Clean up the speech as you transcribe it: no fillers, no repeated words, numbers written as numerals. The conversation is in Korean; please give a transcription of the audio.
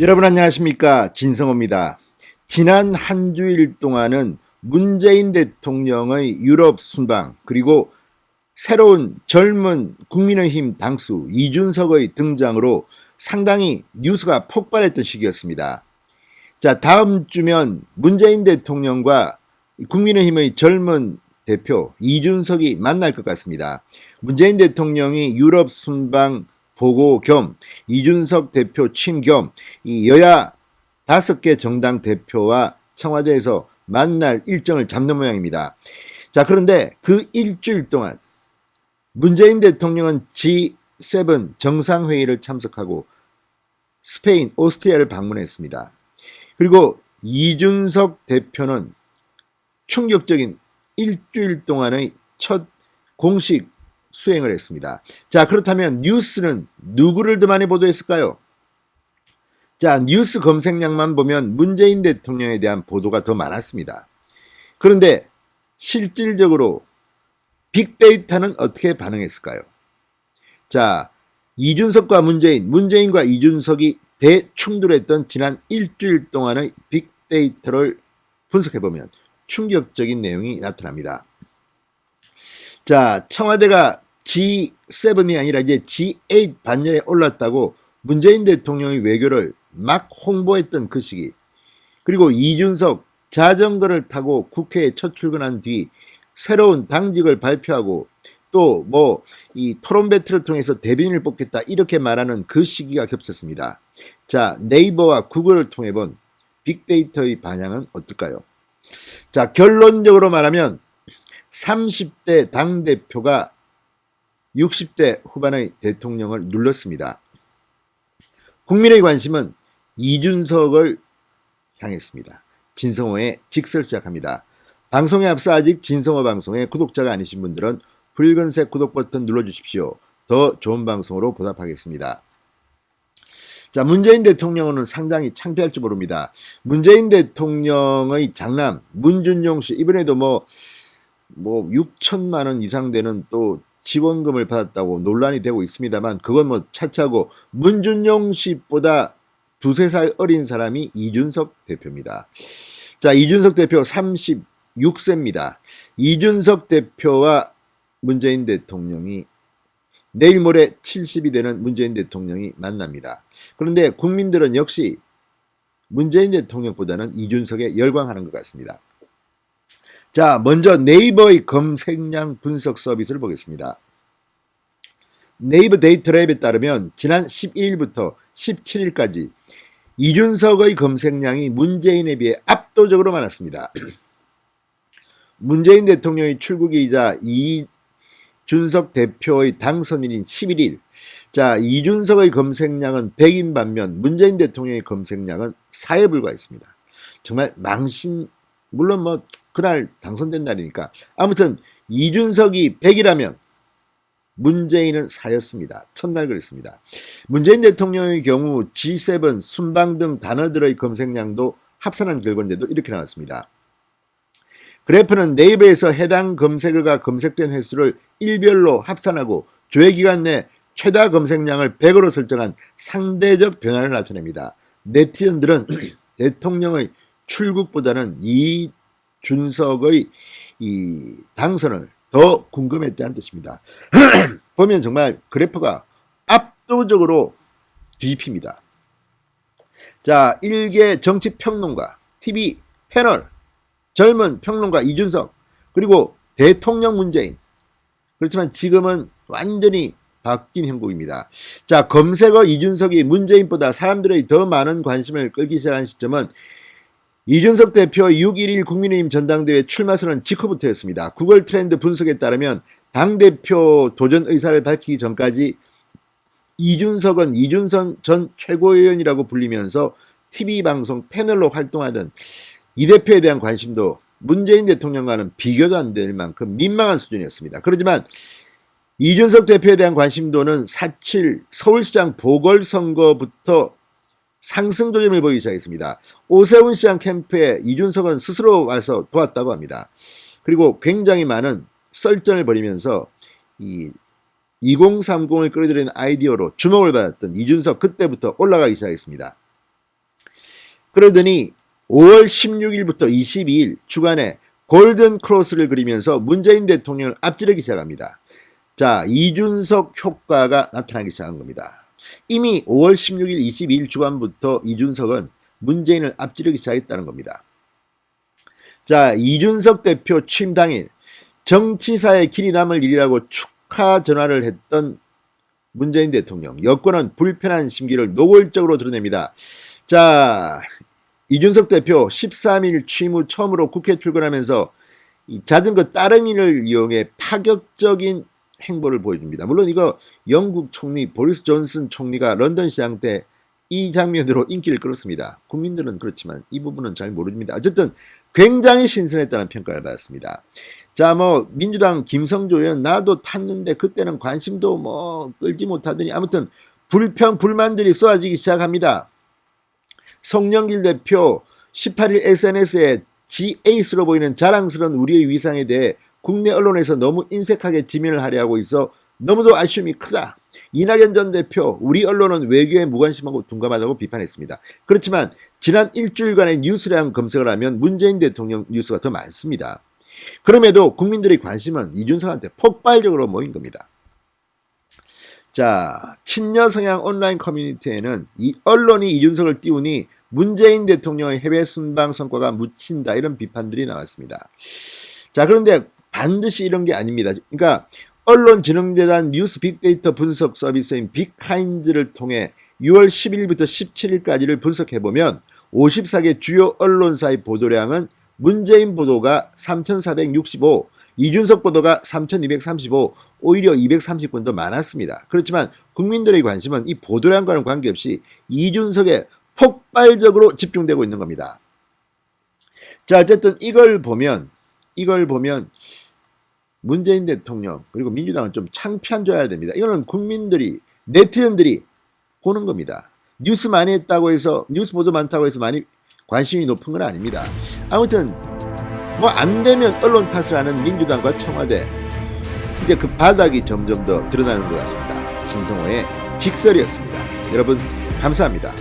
여러분 안녕하십니까, 진성호입니다. 지난 한 주일 동안은 문재인 대통령의 유럽 순방, 그리고 새로운 젊은 국민의힘 당수 이준석의 등장으로 상당히 뉴스가 폭발했던 시기였습니다. 자, 다음 주면 문재인 대통령과 국민의힘의 젊은 대표 이준석이 만날 것 같습니다. 문재인 대통령이 유럽 순방 보고 겸 이준석 대표 취임 겸 이 여야 5개 정당 대표와 청와대에서 만날 일정을 잡는 모양입니다. 자, 그런데 그 일주일 동안 문재인 대통령은 G7 정상회의를 참석하고 스페인, 오스트리아를 방문했습니다. 그리고 이준석 대표는 충격적인 일주일 동안의 첫 공식 수행을 했습니다. 자, 그렇다면 뉴스는 누구를 더 많이 보도했을까요? 자, 뉴스 검색량만 보면 문재인 대통령에 대한 보도가 더 많았습니다. 그런데 실질적으로 빅데이터는 어떻게 반응했을까요? 자, 이준석과 문재인과 이준석이 대충돌했던 지난 일주일 동안의 빅데이터를 분석해보면 충격적인 내용이 나타납니다. 자, 청와대가 G7이 아니라 이제 G8 반열에 올랐다고 문재인 대통령의 외교를 막 홍보했던 그 시기, 그리고 이준석 자전거를 타고 국회에 첫 출근한 뒤 새로운 당직을 발표하고 또 이 토론 배틀을 통해서 대변인을 뽑겠다 이렇게 말하는 그 시기가 겹쳤습니다. 자, 네이버와 구글을 통해 본 빅데이터의 반향은 어떨까요? 자, 결론적으로 말하면 30대 당대표가 60대 후반의 대통령을 눌렀습니다. 국민의 관심은 이준석을 향했습니다. 진성호의 직설 시작합니다. 방송에 앞서 아직 진성호 방송의 구독자가 아니신 분들은 붉은색 구독 버튼 눌러주십시오. 더 좋은 방송으로 보답하겠습니다. 자, 문재인 대통령은 상당히 창피할지 모릅니다. 문재인 대통령의 장남 문준용 씨, 이번에도 6천만 원 이상 되는 또 지원금을 받았다고 논란이 되고 있습니다만, 그건 차차고 문준용 씨보다 두세 살 어린 사람이 이준석 대표입니다. 자, 이준석 대표 36세입니다. 이준석 대표와 문재인 대통령이 내일 모레 70이 되는 문재인 대통령이 만납니다. 그런데 국민들은 역시 문재인 대통령보다는 이준석에 열광하는 것 같습니다. 자, 먼저 네이버의 검색량 분석 서비스를 보겠습니다. 네이버 데이터랩에 따르면 지난 12일부터 17일까지 이준석의 검색량이 문재인에 비해 압도적으로 많았습니다. 문재인 대통령의 출국일이자 이준석 대표의 당선일인 11일. 자, 이준석의 검색량은 100인 반면 문재인 대통령의 검색량은 4에 불과했습니다. 정말 물론 그날 당선된 날이니까. 아무튼 이준석이 100이라면 문재인은 4였습니다. 첫날 그랬습니다. 문재인 대통령의 경우 G7 순방 등 단어들의 검색량도 합산한 결과인데도 이렇게 나왔습니다. 그래프는 네이버에서 해당 검색어가 검색된 횟수를 일별로 합산하고 조회기간 내 최다 검색량을 100으로 설정한 상대적 변화를 나타냅니다. 네티즌들은 대통령의 출국보다는 이준석의 이 당선을 더 궁금했다는 뜻입니다. 보면 정말 그래프가 압도적으로 뒤집힙니다. 자, 일개 정치평론가, TV 패널, 젊은 평론가 이준석, 그리고 대통령 문재인. 그렇지만 지금은 완전히 바뀐 형국입니다. 자, 검색어 이준석이 문재인보다 사람들의 더 많은 관심을 끌기 시작한 시점은 이준석 대표 6.11 국민의힘 전당대회 출마선언 직후부터였습니다. 구글 트렌드 분석에 따르면 당대표 도전 의사를 밝히기 전까지 이준석은 이준석 전 최고위원이라고 불리면서 TV방송 패널로 활동하던 이 대표에 대한 관심도 문재인 대통령과는 비교도 안 될 만큼 민망한 수준이었습니다. 그렇지만 이준석 대표에 대한 관심도는 4.7 서울시장 보궐선거부터 상승 조짐을 보이기 시작했습니다. 오세훈 시장 캠프에 이준석은 스스로 와서 도왔다고 합니다. 그리고 굉장히 많은 썰전을 벌이면서 이 2030을 끌어들이는 아이디어로 주목을 받았던 이준석, 그때부터 올라가기 시작했습니다. 그러더니 5월 16일부터 22일 주간에 골든 크로스를 그리면서 문재인 대통령을 앞지르기 시작합니다. 자, 이준석 효과가 나타나기 시작한 겁니다. 이미 5월 16일, 22일 주간부터 이준석은 문재인을 앞지르기 시작했다는 겁니다. 자, 이준석 대표 취임 당일 정치사에 길이 남을 일이라고 축하 전화를 했던 문재인 대통령. 여권은 불편한 심기를 노골적으로 드러냅니다. 자, 이준석 대표 13일 취임 후 처음으로 국회 출근하면서 이 자전거 따릉이를 이용해 파격적인 행보를 보여줍니다. 물론 이거 영국 총리 보리스 존슨 총리가 런던 시장 때 이 장면으로 인기를 끌었습니다. 국민들은 그렇지만 이 부분은 잘 모릅니다. 어쨌든 굉장히 신선했다는 평가를 받았습니다. 자, 뭐 민주당 김성조 의원 나도 탔는데 그때는 관심도 뭐 끌지 못하더니 아무튼 불평 불만들이 쏟아지기 시작합니다. 송영길 대표 18일 SNS에 G-에이스로 보이는 자랑스러운 우리의 위상에 대해 국내 언론에서 너무 인색하게 지면을 하려 하고 있어 너무도 아쉬움이 크다. 이낙연 전 대표 우리 언론은 외교에 무관심하고 둔감하다고 비판했습니다. 그렇지만 지난 일주일간의 뉴스량 검색을 하면 문재인 대통령 뉴스가 더 많습니다. 그럼에도 국민들의 관심은 이준석한테 폭발적으로 모인 겁니다. 자, 친여 성향 온라인 커뮤니티에는 이 언론이 이준석을 띄우니 문재인 대통령의 해외 순방 성과가 묻힌다 이런 비판들이 나왔습니다. 자, 그런데 반드시 이런 게 아닙니다. 그러니까 언론진흥재단 뉴스 빅데이터 분석 서비스인 빅카인즈를 통해 6월 10일부터 17일까지를 분석해보면 54개 주요 언론사의 보도량은 문재인 보도가 3,465, 이준석 보도가 3,235, 오히려 230건 더 많았습니다. 그렇지만 국민들의 관심은 이 보도량과는 관계없이 이준석에 폭발적으로 집중되고 있는 겁니다. 자, 어쨌든 이걸 보면 문재인 대통령 그리고 민주당은 좀 창피한 줄 알아야 됩니다. 이거는 국민들이 네티즌들이 보는 겁니다. 뉴스 많이 했다고 해서 뉴스 보도 많다고 해서 많이 관심이 높은 건 아닙니다. 아무튼 뭐 안 되면 언론 탓을 하는 민주당과 청와대 이제 그 바닥이 점점 더 드러나는 것 같습니다. 진성호의 직설이었습니다. 여러분 감사합니다.